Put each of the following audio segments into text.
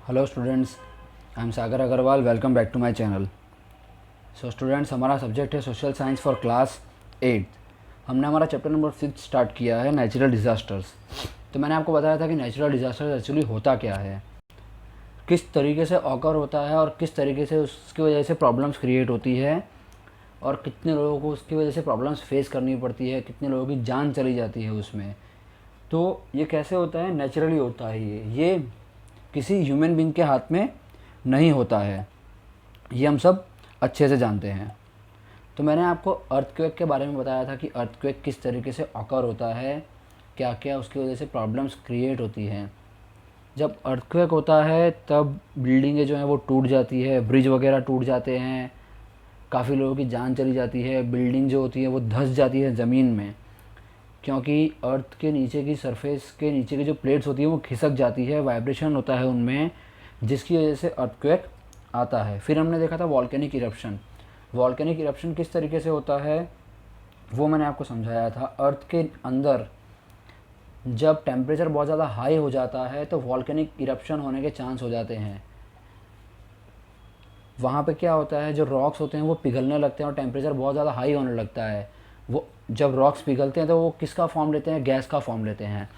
Hello students, I am Sagar Agarwal. Welcome back to my channel. So students, हमारा subject है social science for class 8। हमने हमारा chapter number 6 start किया है, natural disasters. तो मैंने आपको बताया था कि नेचुरल डिज़ास्टर्स एक्चुअली होता क्या है, किस तरीके से ऑकर होता है और किस तरीके से उसकी वजह से प्रॉब्लम्स क्रिएट होती है और कितने लोगों को उसकी वजह से प्रॉब्लम्स फेस करनी पड़ती है, कितने लोगों की जान चली जाती है उसमें। तो ये कैसे होता है? नेचुरली होता है। ये किसी ह्यूमन बीइंग के हाथ में नहीं होता है, ये हम सब अच्छे से जानते हैं। तो मैंने आपको अर्थक्वेक के बारे में बताया था कि अर्थक्वेक किस तरीके से ऑकर होता है, क्या क्या उसकी वजह से प्रॉब्लम्स क्रिएट होती हैं। जब अर्थक्वेक होता है तब बिल्डिंगें जो हैं वो टूट जाती है, ब्रिज वगैरह टूट जाते हैं, काफ़ी लोगों की जान चली जाती है, बिल्डिंग जो होती है वो धंस जाती है ज़मीन में, क्योंकि अर्थ के नीचे की सरफेस के नीचे की जो प्लेट्स होती हैं वो खिसक जाती है, वाइब्रेशन होता है उनमें, जिसकी वजह से अर्थक्वेक आता है। फिर हमने देखा था वॉल्केनिक इरप्शन। वॉल्केनिक इरप्शन किस तरीके से होता है वो मैंने आपको समझाया था। अर्थ के अंदर जब टेम्परेचर बहुत ज़्यादा हाई हो जाता है तो वॉल्केनिक इरप्शन होने के चांस हो जाते हैं। वहाँ पे क्या होता है, जो रॉक्स होते हैं वो पिघलने लगते हैं और टेम्परेचर बहुत ज़्यादा हाई होने लगता है। वो जब रॉक्स पिघलते हैं तो वो किसका फॉर्म लेते हैं? गैस का फॉर्म लेते हैं।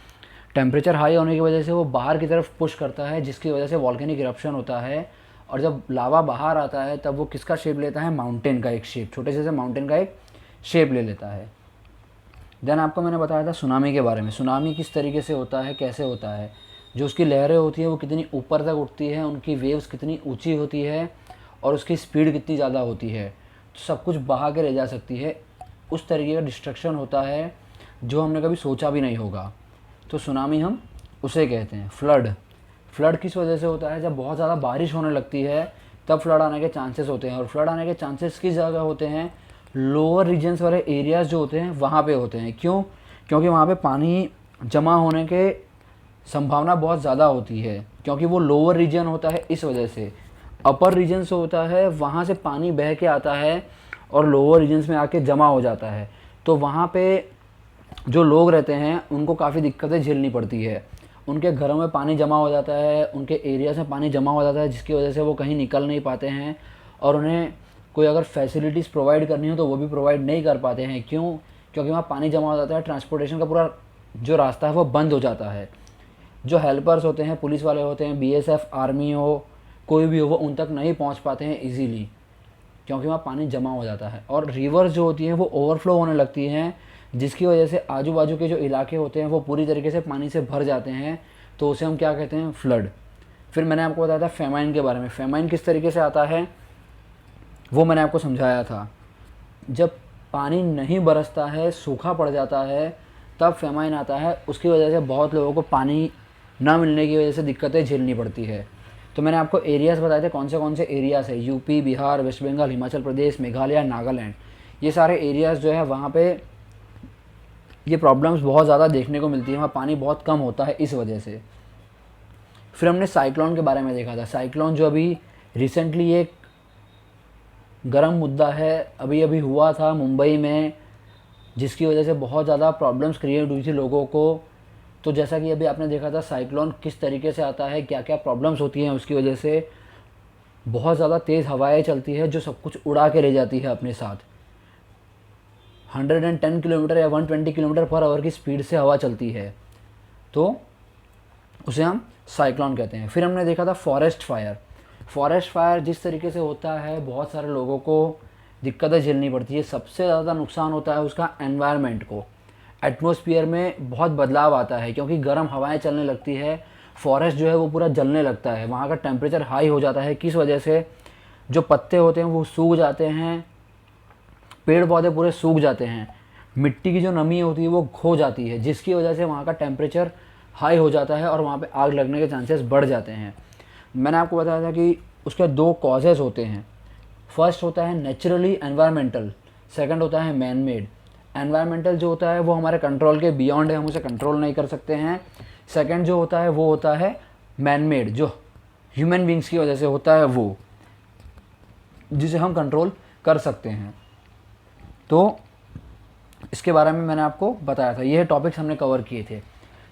टेम्परेचर हाई होने की वजह से वो बाहर की तरफ पुश करता है, जिसकी वजह से वॉल्केनिक इरप्शन होता है। और जब लावा बाहर आता है तब वो किसका शेप लेता है? माउंटेन का एक शेप, छोटे से माउंटेन का एक शेप ले लेता है। देन आपको मैंने बताया था सुनामी के बारे में। सुनामी किस तरीके से होता है, कैसे होता है, जो उसकी लहरें होती हैं वो कितनी ऊपर तक उठती है, उनकी वेव्स कितनी ऊंची होती है और उसकी स्पीड कितनी ज़्यादा होती है, तो सब कुछ बहा के ले जा सकती है। उस तरीके का डिस्ट्रक्शन होता है जो हमने कभी सोचा भी नहीं होगा। तो सुनामी हम उसे कहते हैं। फ्लड, फ्लड किस वजह से होता है? जब बहुत ज़्यादा बारिश होने लगती है तब फ्लड आने के चांसेस होते हैं। और फ्लड आने के चांसेस किस जगह होते हैं? लोअर रीजन्स वाले एरियाज़ जो होते हैं वहाँ पे होते हैं। क्यों? क्योंकि वहाँ पे पानी जमा होने के संभावना बहुत ज़्यादा होती है, क्योंकि वो लोअर रीजन होता है इस वजह से। अपर रीजन्स होता है वहाँ से पानी बह के आता है और लोअर रीजन्स में आके जमा हो जाता है। तो वहाँ पे जो लोग रहते हैं उनको काफ़ी दिक्कतें झेलनी पड़ती है। उनके घरों में पानी जमा हो जाता है, उनके एरियाज़ में पानी जमा हो जाता है, जिसकी वजह से वो कहीं निकल नहीं पाते हैं और उन्हें कोई अगर फैसिलिटीज़ प्रोवाइड करनी हो तो वो भी प्रोवाइड नहीं कर पाते हैं। क्यों? क्योंकि वहाँ पानी जमा हो जाता है, ट्रांसपोर्टेशन का पूरा जो रास्ता है वो बंद हो जाता है। जो हेल्पर्स होते हैं, पुलिस वाले होते हैं, बीएसएफ, आर्मी हो, कोई भी हो, वो उन तक नहीं पहुँच पाते हैं ईजीली, क्योंकि वहाँ पानी जमा हो जाता है। और रिवर्स जो होती हैं वो ओवरफ्लो होने लगती हैं, जिसकी वजह से आजू बाजू के जो इलाके होते हैं वो पूरी तरीके से पानी से भर जाते हैं। तो उसे हम क्या कहते हैं? फ्लड। फिर मैंने आपको बताया था फेमाइन के बारे में। फेमाइन किस तरीके से आता है वो मैंने आपको समझाया था। जब पानी नहीं बरसता है, सूखा पड़ जाता है, तब फेमाइन आता है। उसकी वजह से बहुत लोगों को पानी ना मिलने की वजह से दिक्कतें झेलनी पड़ती है। तो मैंने आपको एरियाज़ बताए थे कौन से एरियाज़ है। यूपी, बिहार, वेस्ट बंगाल, हिमाचल प्रदेश, मेघालय, नागालैंड, ये सारे एरियाज़ जो है वहाँ पे ये प्रॉब्लम्स बहुत ज़्यादा देखने को मिलती है। वहाँ पानी बहुत कम होता है इस वजह से। फिर हमने साइक्लोन के बारे में देखा था। साइक्लोन जो अभी रिसेंटली एक गर्म मुद्दा है, अभी अभी हुआ था मुंबई में, जिसकी वजह से बहुत ज़्यादा प्रॉब्लम्स क्रिएट हुई थी लोगों को। तो जैसा कि अभी आपने देखा था साइक्लोन किस तरीके से आता है, क्या क्या प्रॉब्लम्स होती हैं उसकी वजह से। बहुत ज़्यादा तेज़ हवाएं चलती है जो सब कुछ उड़ा के ले जाती है अपने साथ। 110 किलोमीटर या 120 किलोमीटर पर आवर की स्पीड से हवा चलती है, तो उसे हम साइक्लोन कहते हैं। फिर हमने देखा था फॉरेस्ट फायर। फॉरेस्ट फायर जिस तरीके से होता है बहुत सारे लोगों को दिक्कतें झेलनी पड़ती है। सबसे ज़्यादा नुकसान होता है उसका एनवायरनमेंट को। एटमॉस्फेयर में बहुत बदलाव आता है क्योंकि गर्म हवाएं चलने लगती है। फॉरेस्ट जो है वो पूरा जलने लगता है, वहाँ का टेम्परेचर हाई हो जाता है। किस वजह से? जो पत्ते होते हैं वो सूख जाते हैं, पेड़ पौधे पूरे सूख जाते हैं, मिट्टी की जो नमी होती है वो खो जाती है, जिसकी वजह से वहाँ का टेम्परेचर हाई हो जाता है और वहाँ पे आग लगने के चांसेस बढ़ जाते हैं। मैंने आपको बताया था कि उसके दो कॉजेज़ होते हैं। फर्स्ट होता है नेचुरली एनवायरमेंटल, सेकंड होता है मैन मेड। एनवायरमेंटल जो होता है वो हमारे कंट्रोल के बियॉन्ड है, हम उसे कंट्रोल नहीं कर सकते हैं। सेकंड जो होता है वो होता है मैन मेड, जो ह्यूमन बींग्स की वजह से होता है, वो जिसे हम कंट्रोल कर सकते हैं। तो इसके बारे में मैंने आपको बताया था, ये टॉपिक्स हमने कवर किए थे।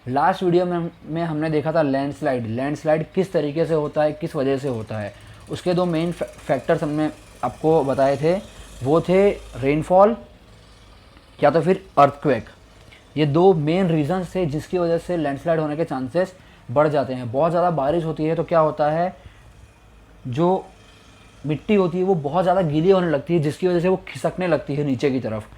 लास्ट वीडियो में हमने देखा था लैंडस्लाइड। लैंडस्लाइड किस तरीके से होता है, किस वजह से होता है, उसके दो मेन फैक्टर्स हमने आपको बताए थे। वो थे रेनफॉल या तो फिर अर्थक्वेक। ये दो मेन रीजंस थे जिसकी वजह से लैंडस्लाइड होने के चांसेस बढ़ जाते हैं। बहुत ज़्यादा बारिश होती है तो क्या होता है, जो मिट्टी होती है वो बहुत ज़्यादा गीली होने लगती है, जिसकी वजह से वो खिसकने लगती है नीचे की तरफ,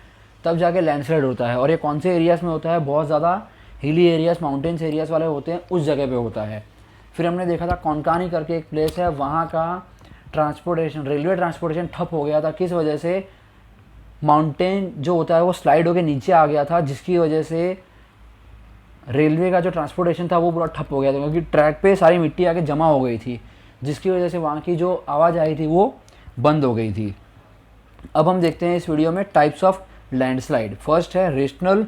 तब जाके लैंडस्लाइड होता है। और ये कौन से एरियाज़ में होता है, बहुत ज़्यादा हिली एरियाज़, माउंटेन्स एरियाज़ वाले होते हैं, उस जगह पे होता है। फिर हमने देखा था कोनकानी करके एक प्लेस है, वहाँ का ट्रांसपोर्टेशन, रेलवे ट्रांसपोर्टेशन ठप हो गया था। किस वजह से, माउंटेन जो होता है वो स्लाइड होकर नीचे आ गया था, जिसकी वजह से रेलवे का जो ट्रांसपोर्टेशन था वो पूरा ठप हो गया था, क्योंकि ट्रैक पे सारी मिट्टी आके जमा हो गई थी, जिसकी वजह से वहाँ की जो आवाज़ आई थी वो बंद हो गई थी। अब हम देखते हैं इस वीडियो में टाइप्स ऑफ लैंडस्लाइड। फर्स्ट है rational,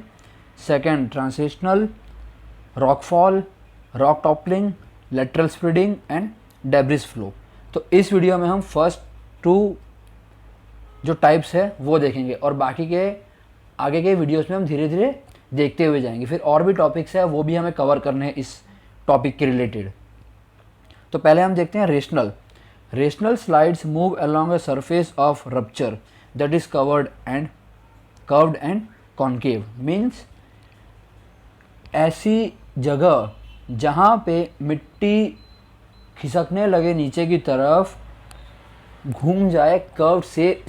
second transitional, rockfall, rock toppling, lateral spreading and debris flow. तो इस वीडियो में हम फर्स्ट टू जो टाइप्स है वो देखेंगे, और बाकी के आगे के वीडियोस में हम धीरे धीरे देखते हुए जाएंगे। फिर और भी टॉपिक्स है वो भी हमें कवर करने हैं इस टॉपिक के रिलेटेड। तो पहले हम देखते हैं rational. Rational slides move along a surface of rupture that is curved and concave. Means ऐसी जगह जहाँ पे मिट्टी खिसकने लगे नीचे की तरफ, घूम जाए, कर्व से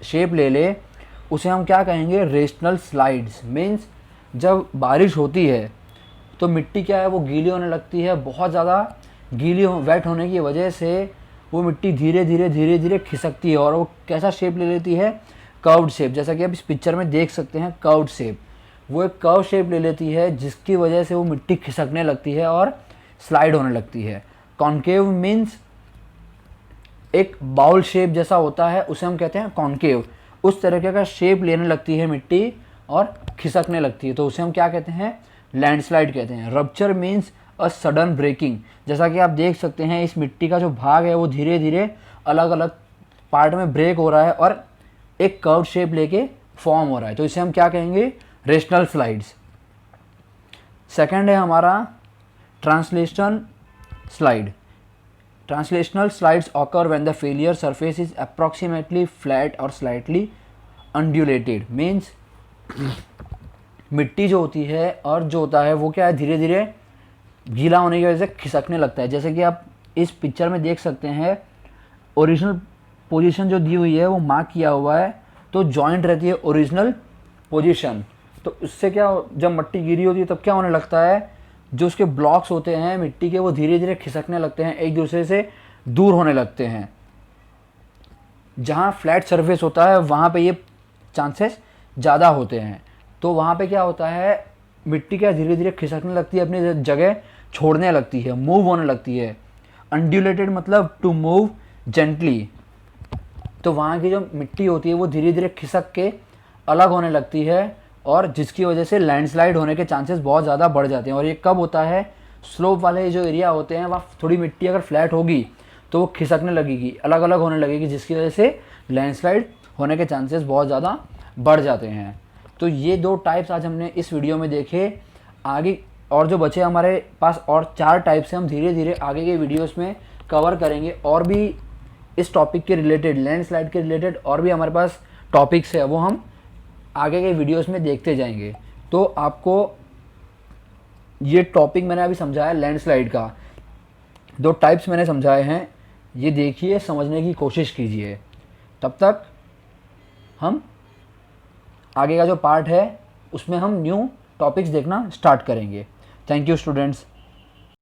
शेप ले ले, उसे हम क्या कहेंगे, रेशनल स्लाइड्स। मीन्स जब बारिश होती है तो मिट्टी क्या है, वो गीली होने लगती है, बहुत ज़्यादा वेट होने की वजह से वो मिट्टी धीरे धीरे खिसकती है, और वो कैसा शेप ले लेती है, कर्व्ड शेप। जैसा कि आप इस पिक्चर में देख सकते हैं, कर्व्ड शेप, वो एक कर्व शेप ले लेती है, जिसकी वजह से वो मिट्टी खिसकने लगती है और स्लाइड होने लगती है। कॉन्केव मीन्स एक बाउल शेप जैसा होता है, उसे हम कहते हैं कॉन्केव। उस तरीके का शेप लेने लगती है मिट्टी और खिसकने लगती है, तो उसे हम क्या कहते हैं, लैंडस्लाइड कहते हैं। Rupture means a sudden breaking. जैसा कि आप देख सकते हैं, इस मिट्टी का जो भाग है वो धीरे धीरे अलग अलग पार्ट में ब्रेक हो रहा है और एक कर्व शेप लेके फॉर्म हो रहा है, तो इसे हम क्या कहेंगे, रेशनल स्लाइड्स। सेकंड है हमारा translation slide. Translational slides occur when the failure surface is approximately flat or slightly undulated. Means मिट्टी जो होती है और जो होता है वो क्या है, धीरे धीरे गीला होने की वजह से खिसकने लगता है। जैसे कि आप इस पिक्चर में देख सकते हैं, ओरिजिनल पोजीशन जो दी हुई है वो मार्क किया हुआ है, तो जॉइंट रहती है ओरिजिनल पोजीशन। तो उससे क्या, जब मिट्टी गीली होती है तब क्या होने लगता है, जो उसके ब्लॉक्स होते हैं मिट्टी के, वो धीरे धीरे खिसकने लगते हैं, एक दूसरे से दूर होने लगते हैं। जहाँ फ्लैट सरफेस होता है वहाँ पे ये चांसेस ज़्यादा होते हैं। तो वहाँ पे क्या होता है, मिट्टी क्या धीरे धीरे खिसकने लगती है, अपनी जगह छोड़ने लगती है, मूव होने लगती है। अनड्यूलेटेड मतलब टू मूव जेंटली। तो वहाँ की जो मिट्टी होती है वो धीरे धीरे खिसक के अलग होने लगती है, और जिसकी वजह से लैंडस्लाइड होने के चांसेस बहुत ज़्यादा बढ़ जाते हैं। और ये कब होता है, स्लोप वाले जो एरिया होते हैं वहाँ थोड़ी मिट्टी अगर फ्लैट होगी तो वो खिसकने लगेगी, अलग अलग होने लगेगी, जिसकी वजह से लैंडस्लाइड होने के चांसेस बहुत ज़्यादा बढ़ जाते हैं। तो ये दो टाइप्स आज हमने इस वीडियो में देखे। आगे और जो बचे हमारे पास और 4 टाइप्स हैं, हम धीरे धीरे आगे के वीडियोज़ में कवर करेंगे। और भी इस टॉपिक के रिलेटेड, लैंडस्लाइड के रिलेटेड और भी हमारे पास टॉपिक्स है, वो हम आगे के वीडियोस में देखते जाएंगे। तो आपको ये टॉपिक मैंने अभी समझाया लैंडस्लाइड का, 2 टाइप्स मैंने समझाए हैं, ये देखिए, समझने की कोशिश कीजिए। तब तक हम आगे का जो पार्ट है उसमें हम न्यू टॉपिक्स देखना स्टार्ट करेंगे। Thank you students.